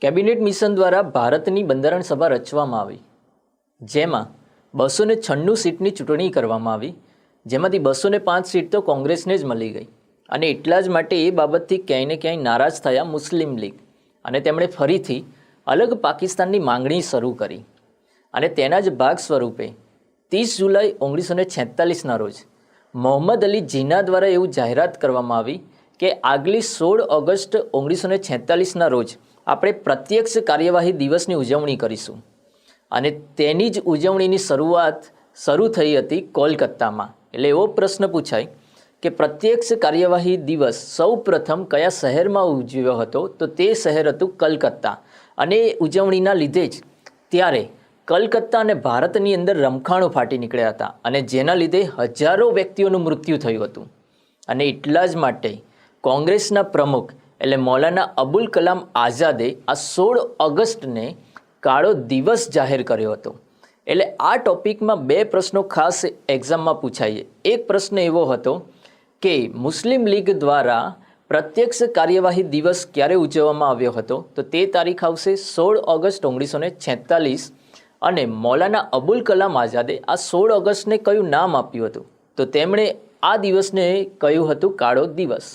Cabinet mission દ્વારા ભારતની બંધારણ સભા રચવામાં આવી, જેમાં 296 સીટની ચૂંટણી કરવામાં આવી, જેમાંથી 205 સીટ તો કોંગ્રેસને જ મળી ગઈ. અને એટલા જ માટે એ બાબતથી ક્યાંય ને ક્યાંય નારાજ થયા મુસ્લિમ લીગ અને તેમણે ફરીથી અલગ પાકિસ્તાનની માંગણી શરૂ કરી. અને તેના જ ભાગ સ્વરૂપે 30 જુલાઈ 1946ના રોજ મોહમ્મદ અલી જીના દ્વારા એવું જાહેરાત કરવામાં આવી કે આગલી 16 ઓગસ્ટ 1946ના રોજ આપણે પ્રત્યક્ષ કાર્યવાહી દિવસની ઉજવણી કરીશું. અને તેની જ ઉજવણીની શરૂ થઈ હતી કોલકાતામાં. એટલે એવો પ્રશ્ન પૂછાય કે પ્રત્યક્ષ કાર્યવાહી દિવસ સૌ પ્રથમ કયા શહેરમાં ઉજવ્યો હતો? તો તે શહેર હતું કલકત્તા. અને ઉજવણીના લીધે જ ત્યારે કલકત્તા અને ભારતની અંદર રમખાણો ફાટી નીકળ્યા હતા, અને જેના લીધે હજારો વ્યક્તિઓનું મૃત્યુ થયું હતું. અને એટલા જ માટે કોંગ્રેસના પ્રમુખ એટલે મૌલાના અબુલ કલામ આઝાદે આ 16 ઓગસ્ટને કાળો દિવસ જાહેર કર્યો હતો. એટલે આ ટોપિકમાં બે પ્રશ્નો ખાસ એક્ઝામમાં પૂછાય. એક પ્રશ્ન એવો હતો કે મુસ્લિમ લીગ દ્વારા પ્રત્યક્ષ કાર્યવાહી દિવસ ક્યારે ઉજવવામાં આવ્યો હતો? તો તે તારીખ આવશે 16 ઓગસ્ટ 1946. અને મૌલાના અબુલ કલામ આઝાદે આ 16 ઓગસ્ટને કયું નામ આપ્યું હતું? તો તેમણે આ દિવસને કહ્યું હતું કાળો દિવસ.